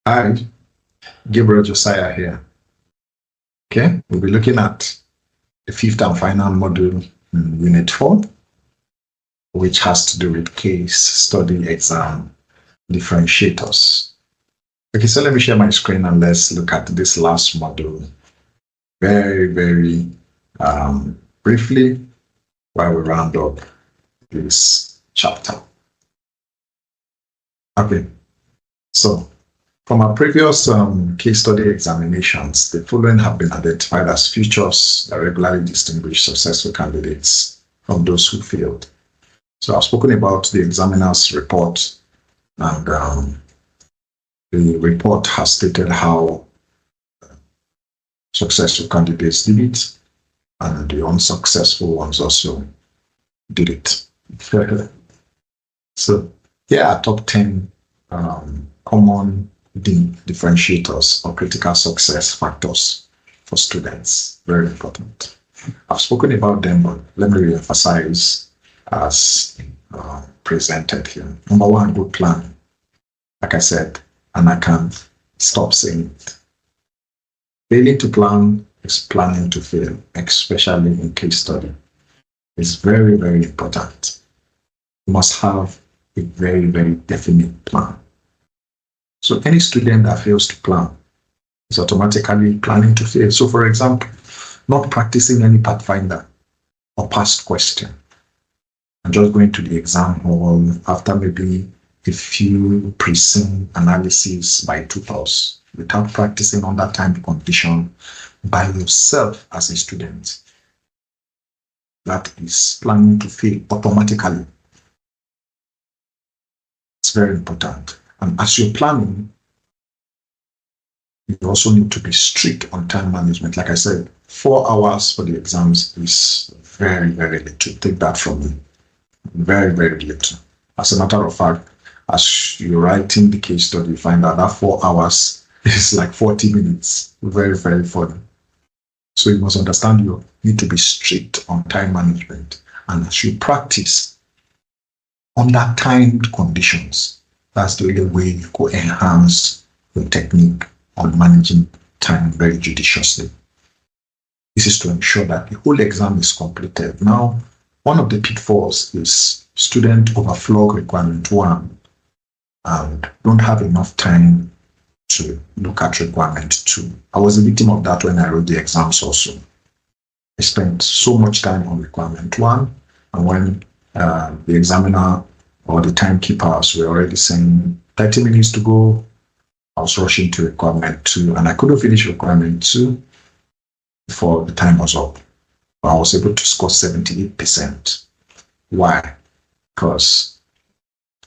Hi, Gabriel Josiah here. Okay, we'll be looking at the fifth and final module in Unit 4, which has to do with case study exam differentiators. Okay, so let me share my screen and let's look at this last module very briefly while we round up this chapter. Okay, so from our previous case study examinations, the following have been identified as features that regularly distinguish successful candidates from those who failed. So I've spoken about the examiner's report, and the report has stated how successful candidates did it, and the unsuccessful ones also did it. So here are top 10 common differentiators or critical success factors for students. Very important. I've spoken about them, but let me re-emphasize as presented here. Number one, good planning. Like I said, and I can't stop saying it. Failing to plan is planning to fail, especially in case study. It's very important. You must have a very definite plan. So any student that fails to plan is automatically planning to fail. So for example, not practicing any pathfinder or past question and just going to the exam hall after maybe a few precinct analysis by tutors without practicing on that time condition by yourself as a student. That is planning to fail automatically. It's very important. And as you're planning, you also need to be strict on time management. Like I said, 4 hours for the exams is very little. Take that from me. Very little. As a matter of fact, as you're writing the case study, you find out that 4 hours is like 40 minutes. Very funny. So you must understand you need to be strict on time management. And as you practice under timed conditions, that's the only way you go enhance your technique on managing time very judiciously. This is to ensure that the whole exam is completed. Now, one of the pitfalls is student overflow requirement 1 and don't have enough time to look at requirement 2. I was a victim of that when I wrote the exams also. I spent so much time on requirement 1, and when the examiner or the timekeepers were already saying 30 minutes to go, I was rushing to requirement 2, and I couldn't finish requirement 2 before the time was up. But I was able to score 78%. Why? Because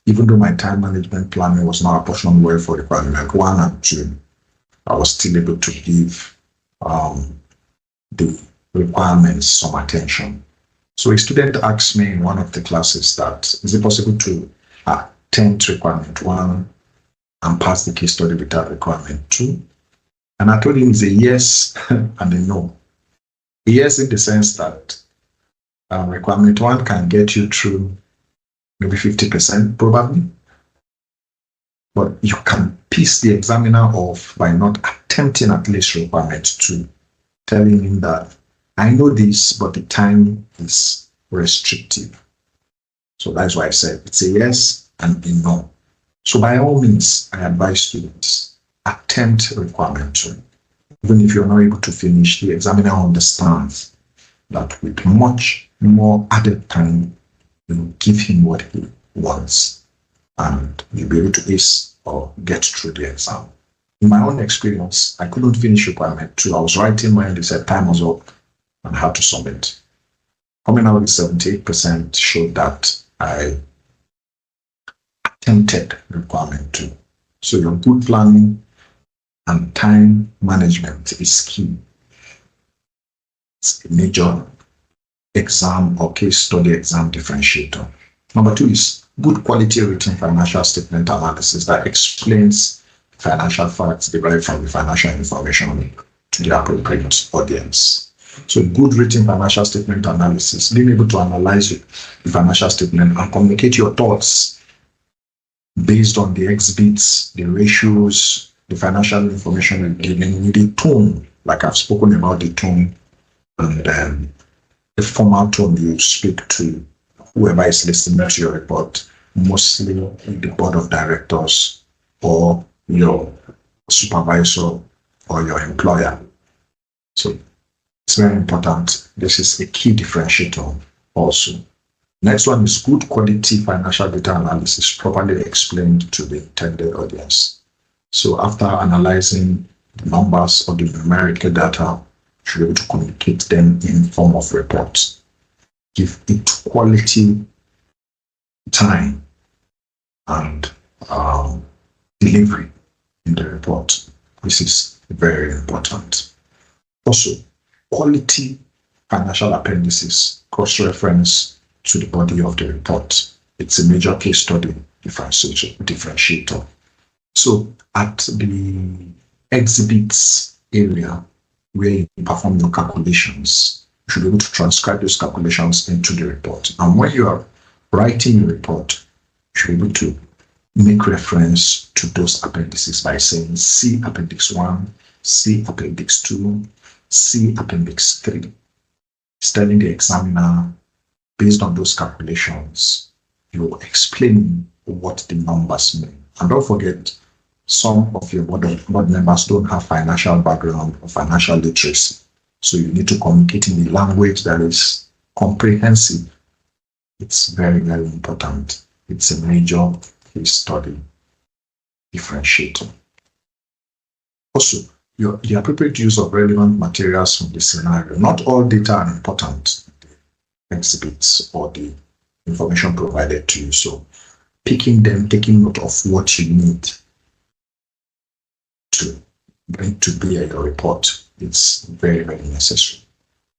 even though my time management planning was not apportioned well for requirement 1 and 2, I was still able to give the requirements some attention. So a student asked me in one of the classes that, is it possible to attempt requirement 1 and pass the case study without requirement 2? And I told him it's a yes and a no. A yes in the sense that requirement 1 can get you through maybe 50% probably, but you can piss the examiner off by not attempting at least requirement 2, telling him that I know this, but the time is restrictive. So that's why I said it's a yes and a no. So by all means, I advise students, attempt requirement 2. Even if you're not able to finish, the examiner understands that with much more added time, you give him what he wants, and you'll be able to ace or get through the exam. In my own experience, I couldn't finish requirement 2. I was writing when they said time was up and how to submit. Coming out with 78% showed that I attempted requirement 2. So your good planning and time management is key. It's a major exam or case study exam differentiator. Number 2 is good quality written financial statement analysis that explains financial facts derived from the financial information to the appropriate audience. So good written financial statement analysis, being able to analyze the financial statement and communicate your thoughts based on the exhibits, the ratios, the financial information you're giving, the tone, like I've spoken about the tone and the formal tone you speak to whoever is listening to your report, mostly the board of directors or your supervisor or your employer. So it's very important. This is a key differentiator also. Next one is good quality financial data analysis properly explained to the intended audience. So after analyzing the numbers or the numerical data, you should be able to communicate them in form of reports. Give it quality, time, and delivery in the report. This is very important. Also, quality financial appendices cross-reference to the body of the report. It's a major case study differentiator. So at the exhibits area where you perform your calculations, you should be able to transcribe those calculations into the report. And when you are writing your report, you should be able to make reference to those appendices by saying see Appendix 1, see Appendix 2, see Appendix 3. It's telling the examiner, based on those calculations, you're explaining what the numbers mean. And don't forget, some of your board members don't have financial background or financial literacy. So you need to communicate in the language that is comprehensive. It's very, very important. It's a major case study differentiator. Also, the appropriate use of relevant materials from the scenario. Not all data are important in the exhibits or the information provided to you. So picking them, taking note of what you need to bring to bear your report, it's very, very necessary.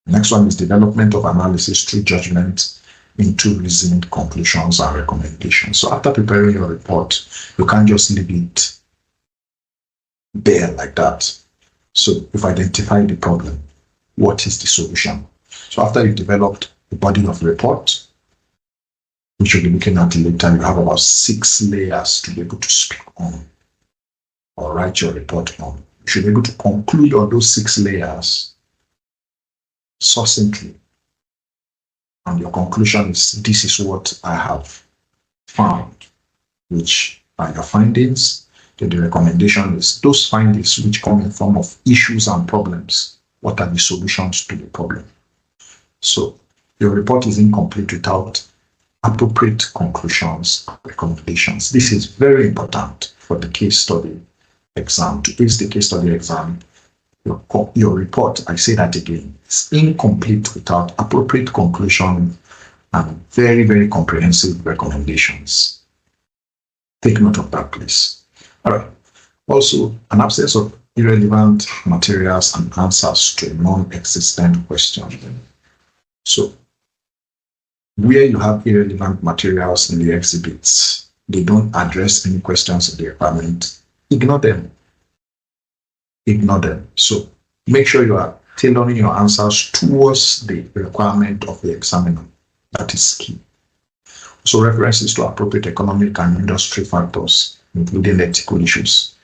Next one is development of analysis through judgment into reasoned conclusions and recommendations. So after preparing your report, you can't just leave it there like that. So you've identified the problem. What is the solution? So after you've developed the body of the report, which you'll be looking at later, you have about 6 layers to be able to speak on or write your report on. You should be able to conclude on those 6 layers succinctly. And your conclusion is, this is what I have found, which are your findings. Then the recommendation is those findings which come in form of issues and problems. What are the solutions to the problem? So your report is incomplete without appropriate conclusions and recommendations. This is very important for the case study exam. To ace the case study exam, your report, I say that again, is incomplete without appropriate conclusion and very, very comprehensive recommendations. Take note of that, please. All right. Also, an absence of irrelevant materials and answers to a non-existent question. So, where you have irrelevant materials in the exhibits, they don't address any questions in the requirement, ignore them. Ignore them. So make sure you are tailoring your answers towards the requirement of the examiner. That is key. So references to appropriate economic and industry factors, including ethical issues,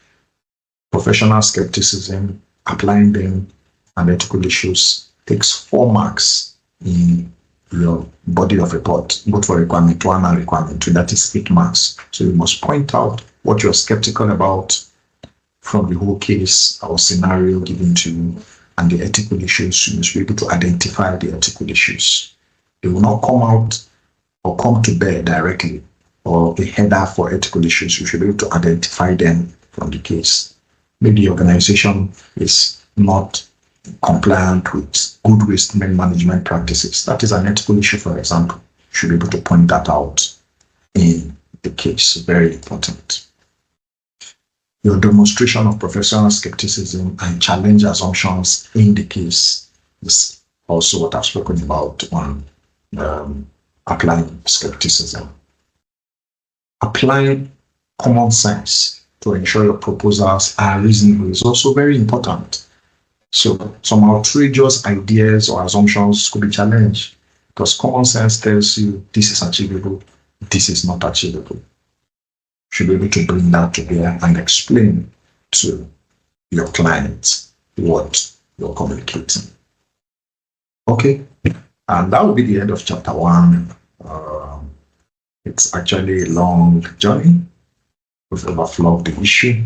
professional skepticism, applying them, and ethical issues takes 4 marks in your body of report, both for requirement 1 and requirement 2. That is 8 marks. So you must point out what you're skeptical about from the whole case or scenario given to you, and the ethical issues. You must be able to identify the ethical issues. They will not come out or come to bear directly, or a header for ethical issues. You should be able to identify them from the case. Maybe the organization is not compliant with good waste management practices. That is an ethical issue, for example. You should be able to point that out in the case. Very important. Your demonstration of professional skepticism and challenge assumptions in the case is also what I've spoken about on applying skepticism. Applying common sense to ensure your proposals are reasonable is also very important. So some outrageous ideas or assumptions could be challenged because common sense tells you this is achievable, this is not achievable. You should be able to bring that to bear and explain to your client what you're communicating. Okay, and that will be the end of chapter 1. It's actually a long journey. We've overflowed the issue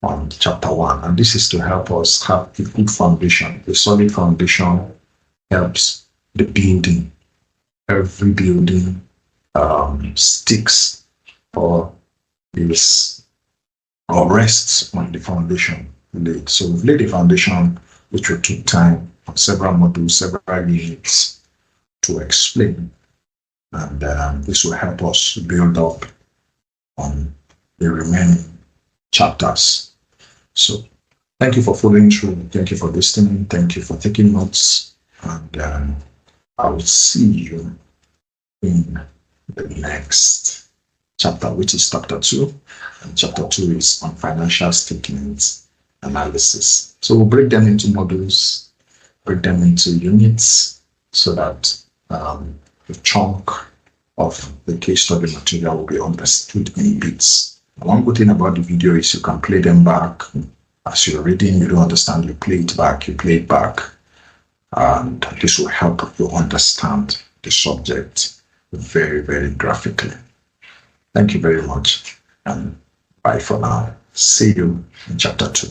on chapter 1, and this is to help us have a good foundation. A solid foundation helps the building. Every building sticks or rests on the foundation laid. So we've laid the foundation, which will take time on several modules, several units to explain, and this will help us build up on the remaining chapters. So thank you for following through. Thank you for listening. Thank you for taking notes. And I will see you in the next chapter, which is chapter 2. And chapter 2 is on financial statements analysis. So we'll break them into modules, break them into units, so that the chunk of the case study material will be understood in bits. One good thing about the video is you can play them back. As you're reading, you don't understand, you play it back, and this will help you understand the subject very, very graphically. Thank you very much, and bye for now. See you in chapter 2.